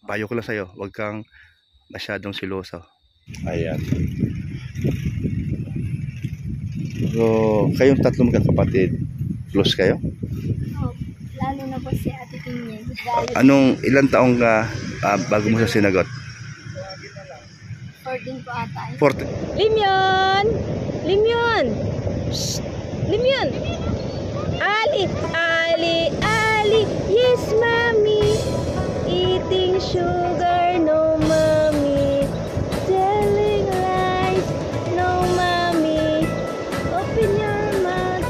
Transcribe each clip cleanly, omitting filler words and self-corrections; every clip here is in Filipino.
payo ko lang sa'yo, huwag kang masyadong siloso. Ayan. So, kayong tatlong magkakapatid, close kayo? Oh, lalo na po si Ate Pinyel. Ilang taong ka bago mo siya sinagot? 14 po ata. 40. Limyon! Limyon! Shh! Limyon! Ali! Ali! Ali! Yes, mommy! Eating sugar, no, mommy. Telling lies, no, mommy. Open your mouth.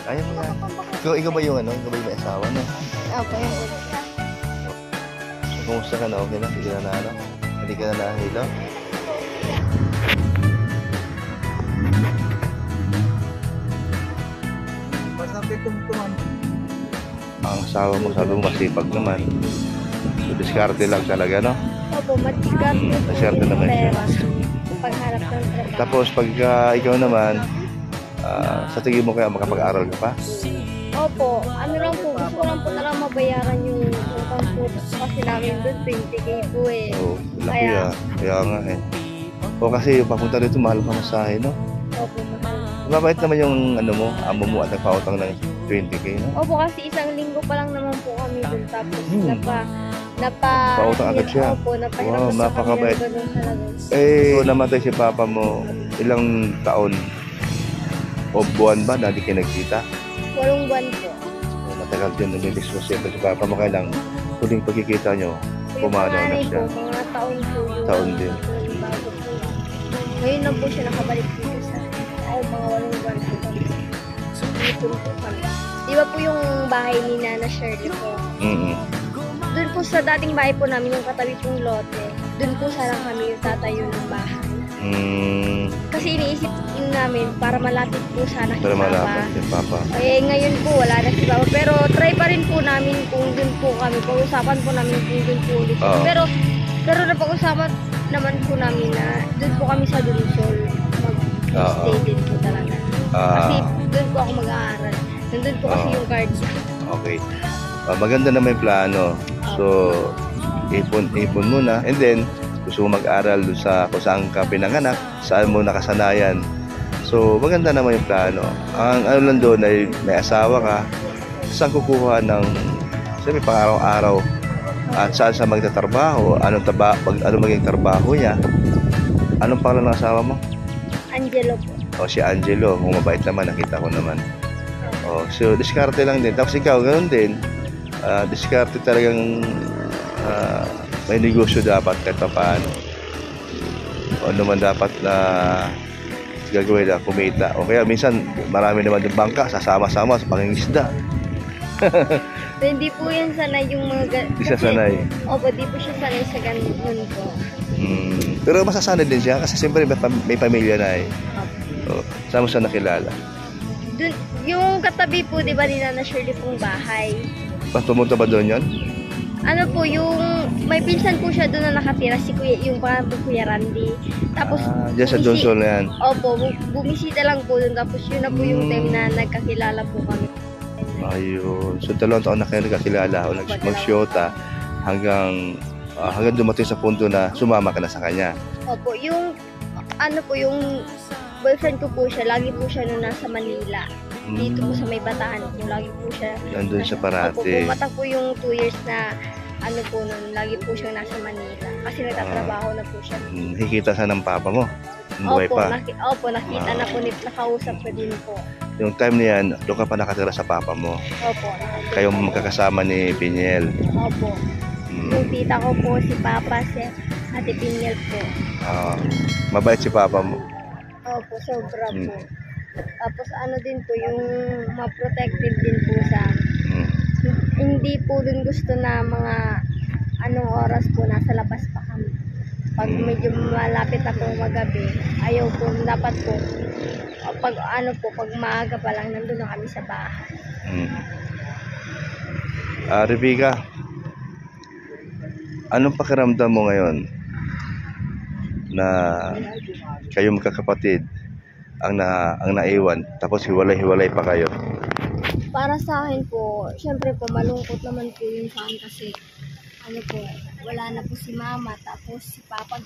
Ayaw mo yan. Ikaw ba yung ikaw ba yung may asawa na? Opo, yung So, kumusta ka na? Okay na? Hindi ka na Hindi ka na nahilo? Ang asawa mo sabi mo masipag naman. So, diskarte lang talaga, no? Opo, matigas po po Masyado yung naman siya. pera. Pagharap ng trabaho. Tapos pagka ikaw naman, sa tingin mo kaya makapag-aral ka pa? Opo, ano lang po, gusto ko lang po na lang mabayaran yung utang po kasi namin doon, 20k po eh. Oo, laki Kaya nga eh. O kasi yung papunta dito, mahal pa masahe, no? Opo, Mabait naman yung amo mo at nagpautang ng 20k, no? Opo, kasi isang linggo pa lang naman po kami doon. Tapos Pautang agad siya. Opo, Wow, napahirap napakabait. kami ng ganun talaga. So, namatay si papa mo, ilang taon o buwan ba na di kayo nagkita? 8 buwan po. Matagal din, namilis mo siyempre si papa mo, kailang huling pagkikita nyo, pumanaw na panganay siya. po, mga taon po yun. Taon din. Bago po. Ngayon lang po siya nakabalik dito sa mga 8 buwan po kami. Dito po kami. Di ba po yung bahay ni Nana Shirley po? Doon po sa dating bahay po namin, yung katabi pong lote, doon po sana kami yung tatayo ng bahay. Kasi iniisip namin para malapit po sana si Para Papa. malapit si papa. Eh ngayon po wala na si Papa, pero try pa rin po namin kung doon po kami. Pag-usapan po namin kung doon po ulit. Oo. Pero napag-usapan naman po namin na doon po kami sa Dunsol. Mag-stay din po talaga. Kasi doon po ako mag-aaral. Nandun po kasi yung card. Okay. Maganda naman yung plano. So, ipon muna. And then, gusto mo mag-aral doon sa kung saan ka pinanganak, saan mo nakasanayan. So, maganda naman yung plano. Ang ano lang doon ay may asawa ka, saan kukuha ng, sabi, pang-araw-araw at saan sa magtatrabaho, ano maging trabaho niya. Anong pangalan ng asawa mo? Angelo po. O, si Angelo. Kung mabait naman, nakita ko naman. O, so, diskarte lang din. Tapos ikaw, ganoon din. Diskarte talagang may negosyo dapat kahit pa paano. O ano man dapat na gagawin na kumita. O kaya minsan marami naman yung bangka, sasama-sama sa pangingisda. So, hindi po yan sanay yung mga... Hindi siya sanay. Opo, di po siya sanay sa ganun po. Pero masasanay din siya kasi siyempre may pamilya na eh. Opo. O, saan mo siya nakilala? Dun, yung katabi po, di ba, ni Nana Shirley pong bahay. Pumunta ba doon yun? Ano po, yung may pinsan po siya doon na nakatira, si Kuya, yung pangalan po Kuya Randy. Tapos, Diyan sa Johnson na yan. Opo, bumisita lang po doon. Tapos yun na po yung time na nagkakilala po kami. Ayun. So 2 taon na kayo nagkakilala o mag-shota hanggang dumating sa punto na sumama ka na sa kanya. Opo, yung ano po, yung boyfriend ko po siya, lagi po siya nung nasa Manila. Dito po sa may Bataan po, lagi po siya. Nandun siya Opo, parati. pumatak po yung 2 years na ano po nun, lagi po siyang nasa Manila. Kasi nagtatrabaho na po siya. Nakikita sa ng papa mo. Buhay Opo, pa. Nakita na po, nakausap ko din po. Yung time na yan, doon ka pa nakatira sa papa mo. Opo. Kayong magkakasama ni Piniel. Opo. Yung tita ko po, si Papa, si Ate Piniel po. Mabait si papa mo. Opo, sobra po. Tapos ano din po, yung ma-protective din po sa hindi po din gusto na mga anong oras po nasa labas pa kami. Pag medyo malapit na po magabi, ayaw po, dapat po pag ano po, pag maaga pa lang nandun na kami sa bahay. Rebecca, anong pakiramdam mo ngayon na kayo magkakapatid ang naiwan tapos hiwalay-hiwalay pa kayo? Para sa akin po, syempre po malungkot naman po yun sa akin kasi ano po, wala na po si mama, tapos si papa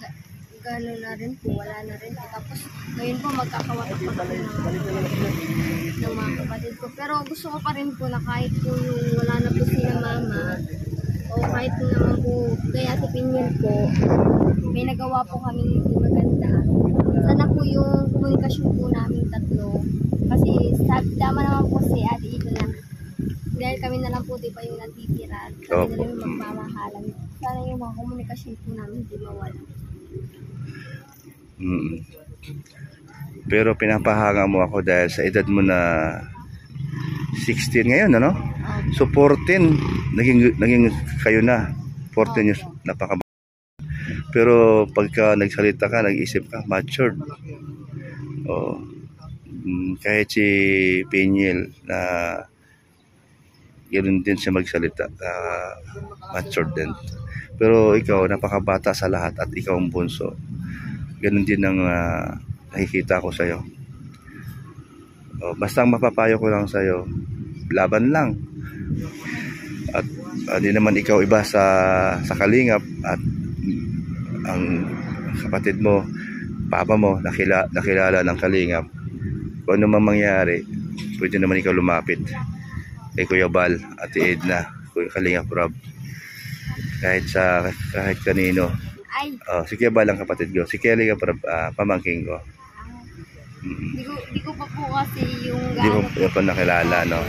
gano'n na rin po, wala na rin po. Tapos ngayon po magkakawatak pa kami ng mga kapatid ko. Pero gusto ko pa rin po na kahit po yung wala na po sila mama, o kahit po naman po kaya si Piniel po, may nagawa po kami hindi maganda. Sana po yung komunikasyon po namin tatlo. Kasi tama naman po si Ate Ito na dahil kami na lang po diba yung natitira, kami na lang yung magmamahalan. Sana yung mga komunikasyon po namin hindi mawala. Pero pinapahanga mo ako dahil sa edad mo na 16 ngayon, ano? So 14 naging kayo na 14 years, napaka. Pero pagka nagsalita ka, nag-isip ka, matured. Kahit si Piniel na ganoon din siya magsalita, matured din. Pero ikaw, napakabata sa lahat at ikaw ang bunso. Ganun din ang nakikita ko sa'yo. Basta ang mapapayo ko lang sa'yo, laban lang. At hindi naman ikaw iba sa kalingap at ang kapatid mo, papa mo, nakilala ng kalingap. Kung ano man mangyari, pwede naman ikaw lumapit kay Kuya Bal, Ate Edna, Kuya Kalingap Rob. Kahit kanino. Si Kuya Bal ang kapatid ko. Si Kalingap Rob, pamangking ko. Di ko pa po kasi yung Hindi mo pa nakilala, no?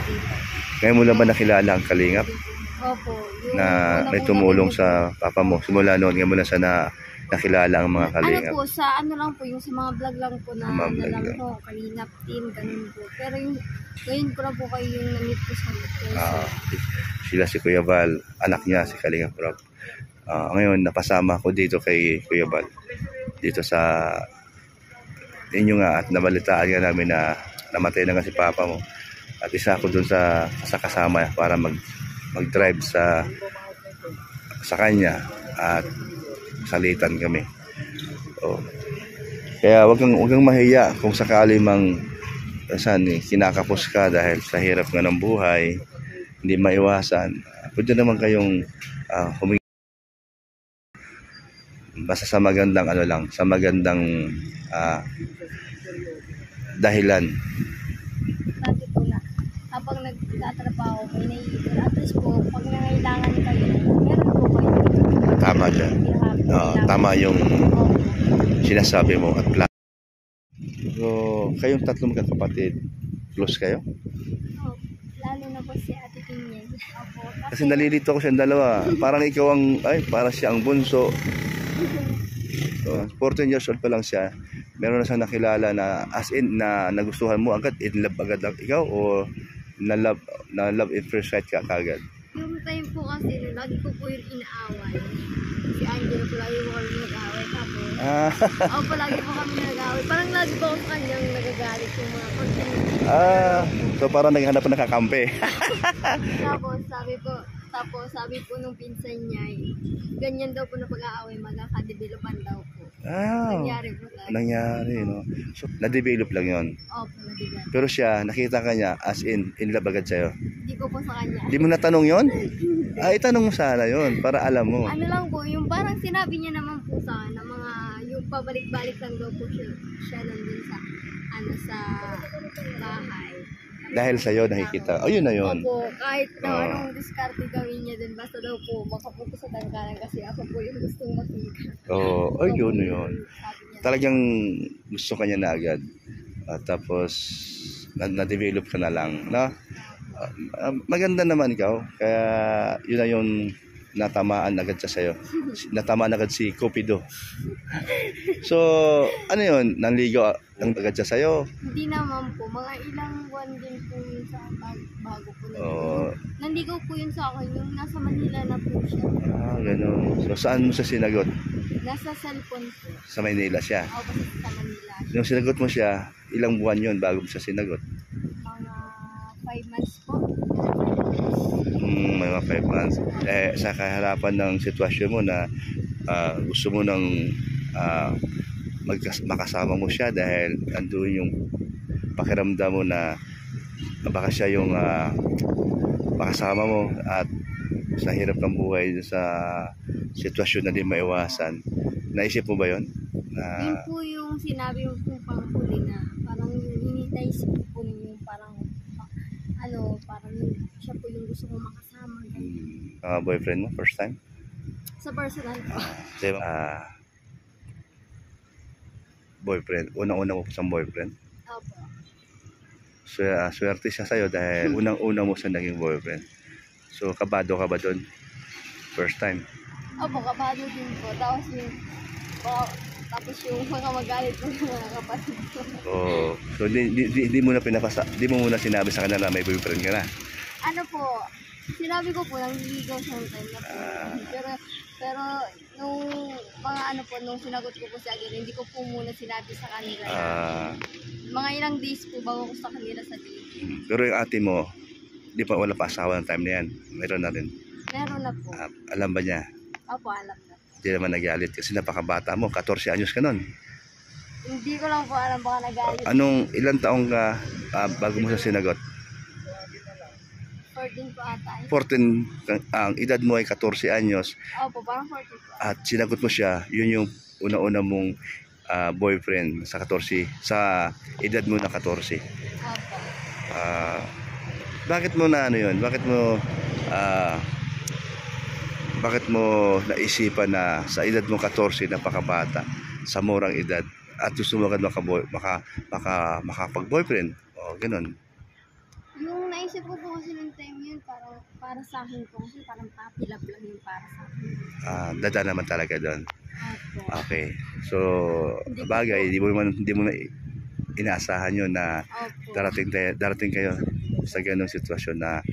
Ngayon mo lang ba nakilala ang Kalingap? Opo. Na may tumulong sa papa mo. Simula noon, ngayon mo na sana nakilala ang mga Kalingap. Ano po, sa ano lang po, yung sa mga vlog lang po na nalang po, Kalingap team, ganun po. Pero yung, ngayon ko lang po kayo yung namit ko sa sila si Kuya Val, anak niya si Kalingap Rob. Ngayon, napasama ko dito kay Kuya Val. Dito sa inyo nga at nabalitaan nga namin na namatay na nga si papa mo. At isa ako dun sa kasama para mag-drive sa kanya at salitan kami. Kaya wag kang mahiya kung sakali mang kinakapos ka dahil sa hirap nga ng buhay, hindi maiwasan. Pwede naman kayong humingi basta sa magandang sa magandang dahilan. Sabi po na habang nagtatrabaho, may naiipon. At least po, pag nangailangan kayo, meron po kayo. Tama dyan. Tama yung sinasabi mo at plan. So, kayong 3 magkakapatid, close kayo? Lalo na po si Ate Piniel. Opo. Kasi nalilito ko siyang dalawa. Parang ikaw ang, para siya ang bunso. So, 14 years old pa lang siya. Meron na siyang nakilala na as in na nagustuhan mo agad, in love agad lang ikaw o na love in first sight ka kagad? Yung time po kasi, lagi ko po yung inaaway. Si Angelo po lagi po kami nag-away. Tapos, ako po lagi po kami nag-away. Parang lagi po ako sa kanyang nagagalit yung mga content. So parang naghahanap na nakakampi. Tapos sabi po nung pinsan niya, ganyan daw po na pag-aaway, magkakadevelopan daw po. Nangyari po talaga. Nangyari, no? So, na-develop lang yon. Opo, na-develop. Pero siya, nakita ka niya as in love agad sa'yo. Hindi ko po sa kanya. Di mo natanong yon? Itanong mo sana yon para alam mo. Ano lang po, yung parang sinabi niya naman po sa akin, na mga, yung pabalik-balik lang daw po siya nandun sa, sa bahay. Dahil sa'yo nakikita. Yun na yun. Opo, kahit na anong diskarte gawin niya din, basta daw po makapunta sa tangkalan kasi ako po yung gustong makita. Yun. Talagang gusto ka niya na agad. Tapos, na-develop ka na lang. No? Maganda naman ikaw. Kaya, yun na yung natamaan agad siya sa'yo. Natamaan agad si Cupido. So, ano yun? Nanligaw ang agad siya sa'yo? Hindi naman po. Mga ilang buwan din po yun sa bago po na. Nanligaw po yun sa akin. Yung nasa Manila na po siya. Ganun. So, saan mo siya sinagot? Nasa cellphone po. Sa Manila siya? Ako kasi sa Manila. Yung sinagot mo siya, ilang buwan yun bago mo siya sinagot? Mga 5 months po. May mga 5 months. Sa kaharapan ng sitwasyon mo na gusto mo nang makasama mo siya dahil andun yung pakiramdam mo na baka siya yung makasama mo at sa hirap ng buhay sa sitwasyon na di maiwasan. Naisip mo ba yun? Yun po yung sinabi mo po panghuli na parang naisip ko po yung parang parang siya po yung gusto kong makasama. Boyfriend mo, first time? Sa personal po. Boyfriend, unang-una mo sa boyfriend? Opo. So, swerte siya sa'yo dahil unang-una mo sa naging boyfriend. So, kabado ka ba doon? First time? Opo, kabado din po. Tapos yung mga magalit po yung mga kapatid ko. So di mo muna sinabi sa kanila na may boyfriend ka na? Ano po, sinabi ko po, nangliligaw siya ng time na po. Pero nung nung sinagot ko po si Agil, hindi ko po muna sinabi sa kanila. Mga ilang days po bago ko sa kanila sabihin. Pero yung ate mo, wala pa asawa ng time na yan? Meron na rin? Meron na po. Alam ba niya? Opo, alam na. Hindi naman nagalit kasi napakabata mo, 14 anyos ka nun. Hindi ko lang po alam baka nagalit. Ilang taong ka bago mo siya sinagot? 14 po ata. 14, ang edad mo ay 14 anyos. Opo, parang 14 po. At sinagot mo siya, yun yung una-una mong boyfriend sa 14, sa edad mo na 14. Opo. Bakit mo na yun? Bakit mo naisipan na sa edad mo 14, napakabata, sa murang edad, at gusto mo agad makapag-boyfriend? Ganun. Yung naisip ko po kasi ng time yun, parang para sa akin po kasi parang papilap lang yung para sa akin. Dada naman talaga doon. Opo. Okay. So, bagay, hindi mo na inaasahan yun na darating kayo sa ganung sitwasyon na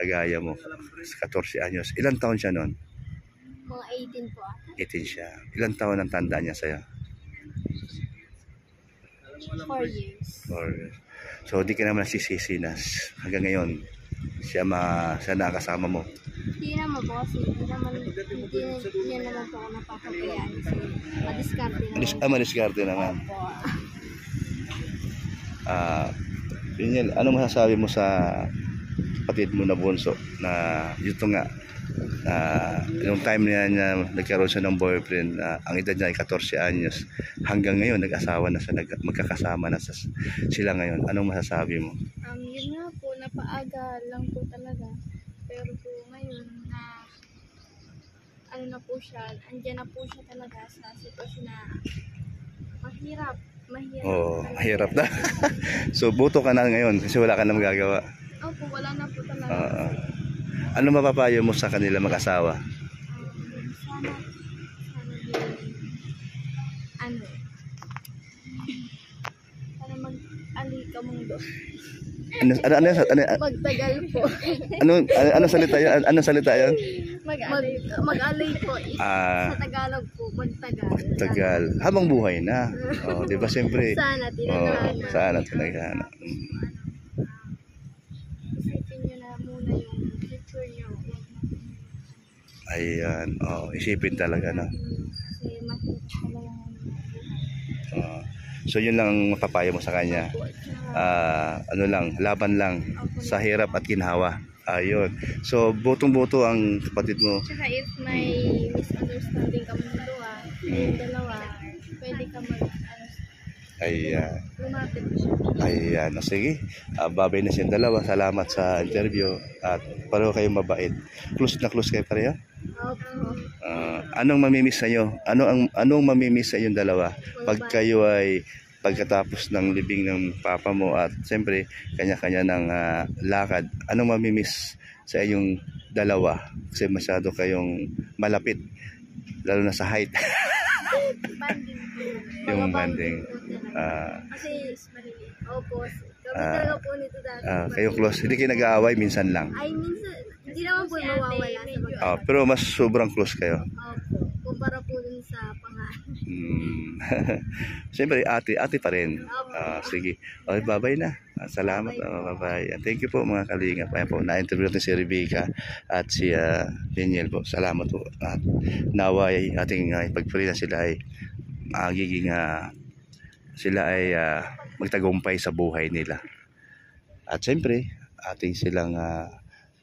kagaya mo, 14 anyos. Ilang taon siya noon? Mga 18 po ata. 18 siya. Ilang taon ang tanda niya sa'yo? 4 years. 4 years. So, di ka naman nagsisisi na hanggang ngayon siya nakakasama mo? Hindi naman po kasi hindi niya naman po ako napapabayaan kasi madiskarte naman. Madiskarte naman. Opo. Ano masasabi mo sa kapatid mo na bunso na ito nga yung time niya nagkaroon siya ng boyfriend, ang edad niya ay 14 anyos, hanggang ngayon nag-asawa na siya, magkakasama na sila ngayon. Anong masasabi mo? Yun nga po, napaaga lang po talaga, pero po ngayon na na po siya, andyan na po siya talaga sa sitwasyon na mahirap mahirap na. So buto ka na ngayon kasi wala ka na magagawa. Opo, wala na po talaga. Ano mapapayo mo sa kanila mag-asawa? Sana ano, sana mag-alika mong doon. Magtagal po. Ano salita 'yan? Ano salita 'yan? Mag-alay po. Ah, Sa Tagalog po, magtagal. tagal. Habang buhay na. Oh, 'di ba siyempre? Sana Oh, tinatana. sana tinagana. Isipin nyo na muna yung future nyo. Ayan. Oh, isipin talaga na. Kasi makita talaga ng buhay. Oh. So yun lang ang mapapayo mo sa kanya. Ano lang, laban lang sa hirap at ginhawa. Ayun. So butong-buto ang kapatid mo. Tsaka if may misunderstanding ka mong yung dalawa, pwede ka Ayan. lumapit mo siya. Ayan. O, sige. Babay na siyang dalawa. Salamat sa interview. At pareho kayong mabait. Close na close kayo pareho? Opo. Anong mamimiss sa inyo? Anong mamimiss sa inyong dalawa? Pag kayo ay pagkatapos ng libing ng papa mo at siyempre kanya-kanya ng lakad, anong mamimiss sa inyong dalawa? Kasi masyado kayong malapit, lalo na sa height. Banding. Yung banding. Kasi, opo. Kami talaga po nito dati. Kayo close. Hindi kayo nag-aaway, minsan lang. Ay, minsan, hindi naman po mawawala sa mag- Pero mas sobrang close kayo. Opo. Kumpara po dun sa pangalan. Siyempre, ate pa rin. Sige. Okay, bye-bye na. Salamat. Bye-bye. Thank you po mga kalingap. Ayan po, na-interview natin si Rebecca at si Daniel po. Salamat po. At naway ating pag-pray na sila ay magiging sila ay magtagumpay sa buhay nila. At siyempre, ating silang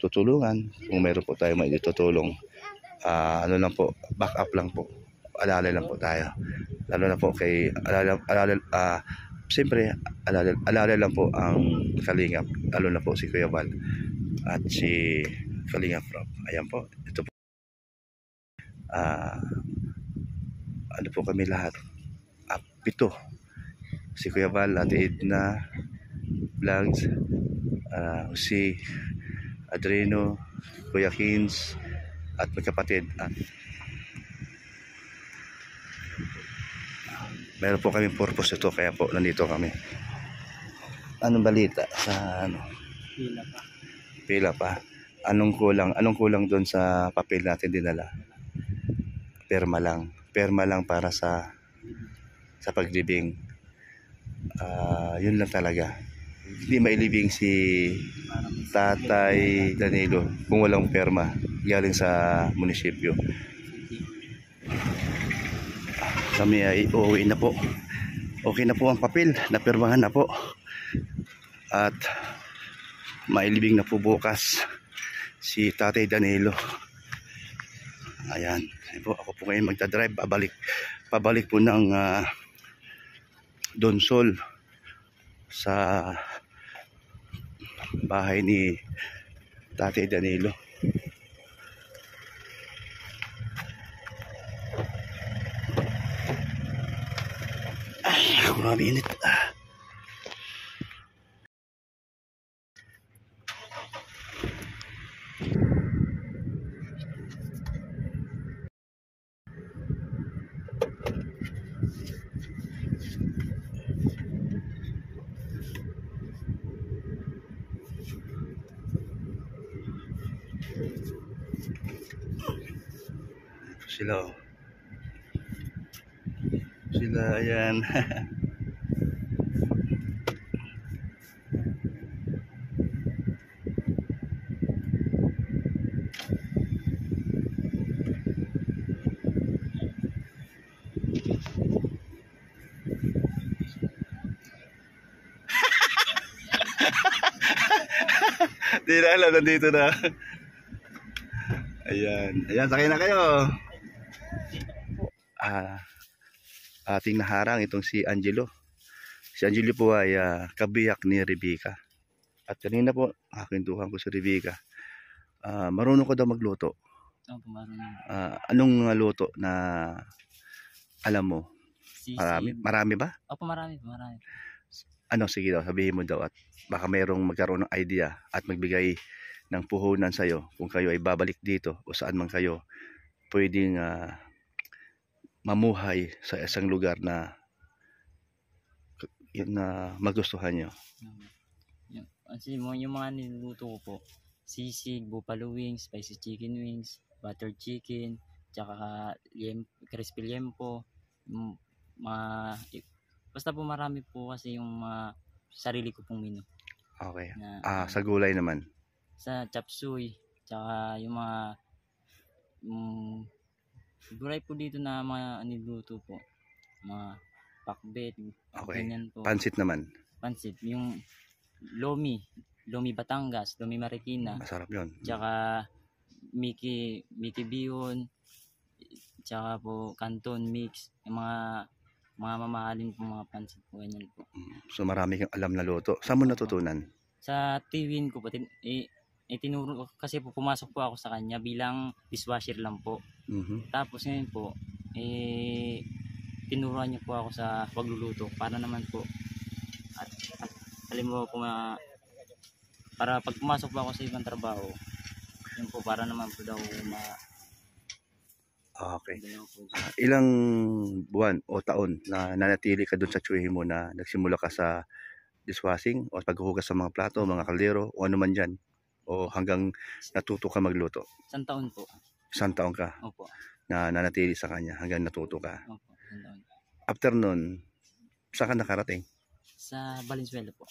tutulungan kung meron po tayo may itutulong. Ano lang po, back up lang po. Alalay lang po tayo. Lalo na po kay siyempre, alalay lang po ang Kalingap. Lalo na po si Kuya Val at si Kalingap Rob. Ayan po. Ito po. Ano po kami lahat? 7. Si Kuya Val, Ate Edna, Vlogs, si Adreno, Kuya Kins, at magkapatid. Meron po kami purpose ito, kaya po nandito kami. Anong balita sa ano? Pila pa. Anong kulang doon sa papel natin dinala? Perma lang para sa paglibing. Yun lang talaga. Hindi mailibing si Tatay Danilo kung walang perma galing sa munisipyo. Kami ay uuwi na po. Okay na po ang papel, napirmahan na po. At mailibing na po bukas si Tatay Danilo. Ayan. Ako po ngayon magdadrive. Pabalik po ng Donsol sa bahay ni Tatay Danilo. Ay, grabe init. Sila ayan. Di na alam, nandito na. Ayan, sakay na kayo. Ating naharang itong si Angelo. Si Angelo po ay kabiyak ni Rebecca. At kanina po, kakintuhan ko si Rebecca. Marunong ko daw magluto. Marunong. Anong luto na alam mo? Sisig. Marami ba? Opo, marami. Ano, sige daw, sabihin mo daw at baka mayroong magkaroon ng idea at magbigay ng puhunan sa'yo kung kayo ay babalik dito o saan man kayo pwedeng mamuhay sa isang lugar na yun na magustuhan nyo. Kasi yung mga niluluto ko po, sisig, buffalo wings, spicy chicken wings, buttered chicken, tsaka crispy liempo, basta po marami po kasi yung mga sarili ko pong menu. Okay. Na, Sa gulay naman. sa chop suey, tsaka yung mga gulay po dito na mga niluluto po, mga pakbet, Okay. ganyan po. Pansit naman. Pansit, yung lomi Batangas, lomi Marikina, Masarap yun. tsaka Mickey bihon, tsaka po canton mix, yung mga mamahalin po mga pansit po, ganyan po. So marami kang alam na luto. Saan mo natutunan? Sa tiwin ko po, tinuro kasi po, pumasok po ako sa kanya bilang dishwasher lang po. Tapos ngayon po, tinuruan niya po ako sa pagluluto para naman po at halimbawa po para pag pumasok po ako sa ibang trabaho, yun po, para naman po daw Okay. gano'n po. Ilang buwan o taon na nanatili ka doon sa tsuhi mo na nagsimula ka sa dishwashing o paghuhugas sa mga plato, mga kaldero o ano man dyan? O hanggang natuto ka magluto? 1 taon po. 1 taon ka Opo. na nanatili sa kanya hanggang natuto ka. Opo, 1 taon. After nun, saan ka nakarating? Sa Valenzuela po.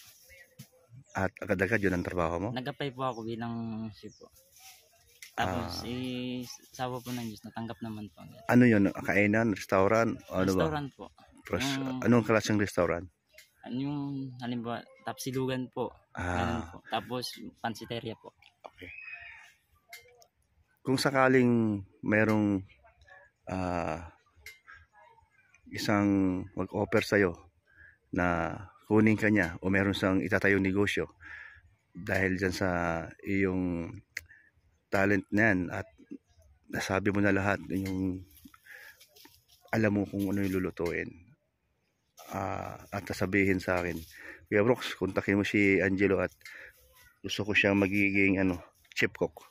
At agad-agad yun ang trabaho mo? Nag-apply po ako bilang chef po. Tapos, sawa po ng Diyos, natanggap naman po. Ano yun? Kainan? Restaurant? O ano ba? Restaurant po. Anong klaseng restaurant? Ano yung, halimbawa, tapsilugan po. Ganun po. Tapos, pansiteria po. Okay. Kung sakaling mayroong isang mag-offer sa'yo na kunin ka niya o meron siyang itatayong negosyo dahil dyan sa iyong talent na yan at nasabi mo na lahat yung alam mo kung ano yung lulutuin at sasabihin sa akin, Kuya Brooks, kontakin mo si Angelo at gusto ko siyang magiging chef cook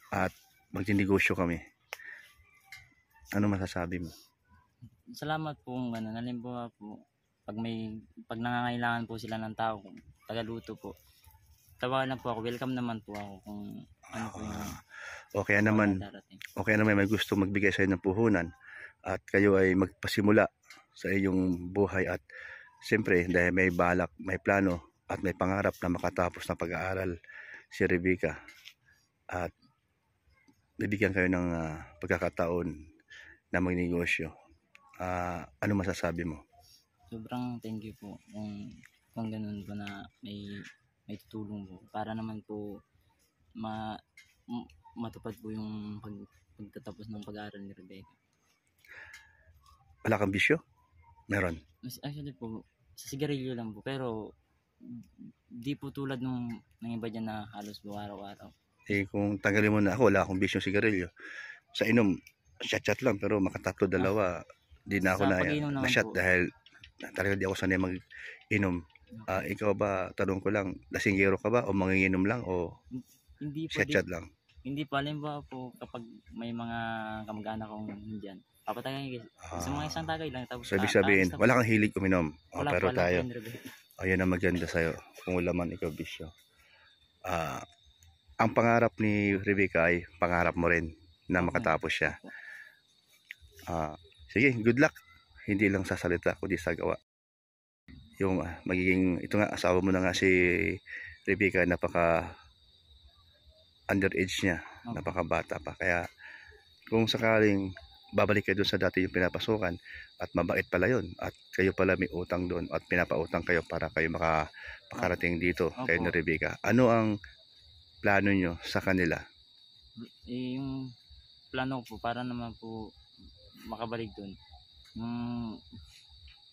at magdinegosyo kami, ano masasabi mo? Salamat po kung gano'n. Halimbawa po, pag nangangailangan po sila ng tao, tagaluto po, tawagan lang po ako. Welcome naman po ako kung ano po yung okay naman darating. Okay naman may gusto magbigay sa inyo ng puhunan at kayo ay magpasimula sa iyong buhay at siyempre dahil may balak, may plano at may pangarap na makatapos ng pag-aaral si Rebecca at bibigyan kayo ng pagkakataon na magnegosyo. Ano masasabi mo? Sobrang thank you po kung ganun po na may tutulong po para naman po matupad po yung pagtatapos ng pag-aaral ni Rebecca. Wala kang bisyo? Meron? Actually po, sa sigarilyo lang po, pero di po tulad ng iba dyan na halos po araw-araw. Kung tanggalin mo na ako, wala akong bisyong sigarilyo. Sa inom, shot lang, pero makatatlo, dalawa, di na ako na shot dahil talaga di ako sanay mag-inom. Ikaw ba, tanong ko lang, lasinggero ka ba o manginginom lang o hindi po, shot lang? Hindi po, halimbawa po kapag may mga kamag-anak akong dyan, papatagay sa mga isang tagay lang. Tapos, so ibig sabihin, wala kang hilig uminom. Pero wala tayo, po, ayun ang maganda sa'yo kung wala man ikaw bisyo. Ang pangarap ni Rebecca ay pangarap mo rin na makatapos siya. Sige, good luck. Hindi lang sa salita, kundi sa gawa. Yung magiging, ito nga, asawa mo na nga si Rebecca, napaka underage niya, napaka bata pa. Kaya kung sakaling babalik kayo doon sa dati yung pinapasukan at mabait pala yun at kayo pala may utang doon at pinapautang kayo para kayo makarating dito kay ni Rebecca. Ano ang plano nyo sa kanila? Yung plano ko po para naman po makabalik doon,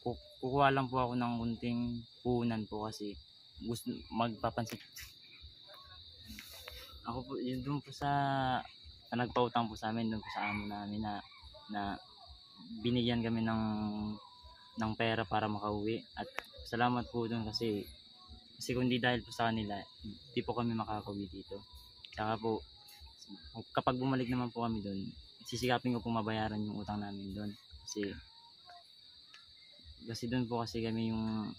kukuha lang po ako ng kunting puhunan po kasi gusto magpapansin ako po yun doon po sa nagpautang po sa amin, doon po sa amo namin na binigyan kami ng pera para makauwi at salamat po doon kasi kung di dahil po sa kanila di po kami makakauwi dito. Tsaka po, kapag bumalik naman po kami doon, sisikapin ko po mabayaran yung utang namin doon. Kasi doon po kasi kami yung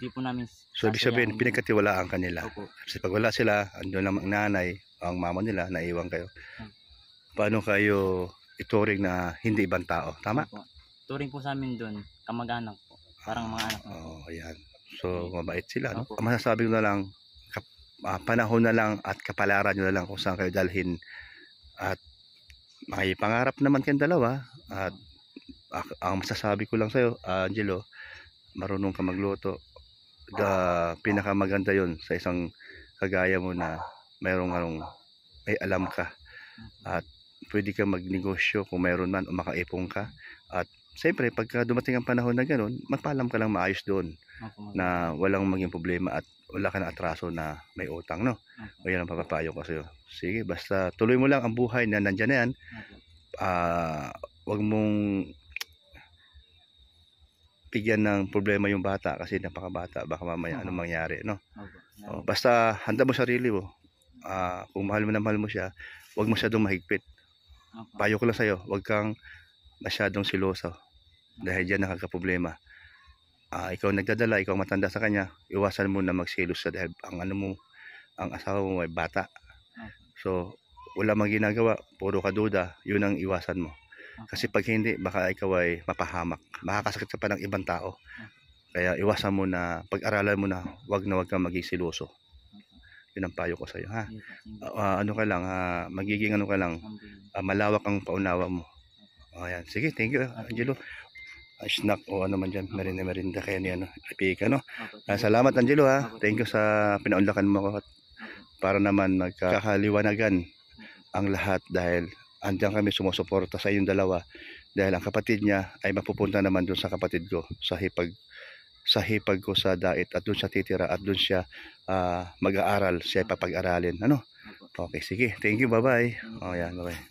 di po namin So, ibig sabihin, sasayangin pinagkatiwalaan ka nila. Opo. Kasi pag wala sila, andun lang ang nanay, ang mama nila, naiwan kayo. Paano kayo ituring na hindi ibang tao? Tama? Opo. Turing po sa amin doon, kamag-anak po. Parang mga anak po. Oo, ayan. So, mabait sila. No? Opo. Ang masasabi ko na lang, panahon na lang at kapalaran nyo na lang kung saan kayo dalhin. At may pangarap naman kayong dalawa. At ang masasabi ko lang sa'yo, Angelo, marunong ka magluto. Pinakamaganda yon sa isang kagaya mo na may alam ka. At pwede ka magnegosyo kung mayroon man o makaipong ka. At siyempre, pagka dumating ang panahon na gano'n, magpaalam ka lang maayos doon Opo. na walang maging problema at wala ka na atraso na may utang, no? O yan ang papapayo ko sa'yo. Sige, basta tuloy mo lang ang buhay na nandyan na yan. Wag mong bigyan ng problema yung bata kasi napakabata. Baka mamaya anong mangyari, no? Opo. Basta handa mo sarili mo. Kung mahal mo na mahal mo siya, wag masyadong mahigpit. Opo. Payo ko lang sa'yo, wag kang masyadong siloso. Dahil dyan nakakaproblema. Ikaw nagdadala, ikaw matanda sa kanya, iwasan mo na magsilos sa dahil ang asawa mo ay bata. So, wala mang ginagawa, puro kaduda, yun ang iwasan mo. Kasi pag hindi, baka ikaw ay mapahamak. Makakasakit ka pa ng ibang tao. Kaya iwasan mo na, pag-aralan mo na wag kang maging siloso. Yun ang payo ko sa iyo, ha? Ano ka lang, magiging ano ka lang, malawak ang paunawa mo. Ayan. Sige, thank you, Angelo. Snack o ano man dyan, merinda kayo ni Pika, no? Salamat, Angelo, ha? Thank you sa pinaunlakan mo ako para naman magkakaliwanagan ang lahat dahil andyan kami sumusuporta sa inyong dalawa dahil ang kapatid niya ay mapupunta naman doon sa kapatid ko sa hipag ko sa Dait at doon siya titira at doon siya mag-aaral, siya papag-aralin. Ano? Okay, sige. Thank you. Bye-bye. Oh, yan. Bye-bye.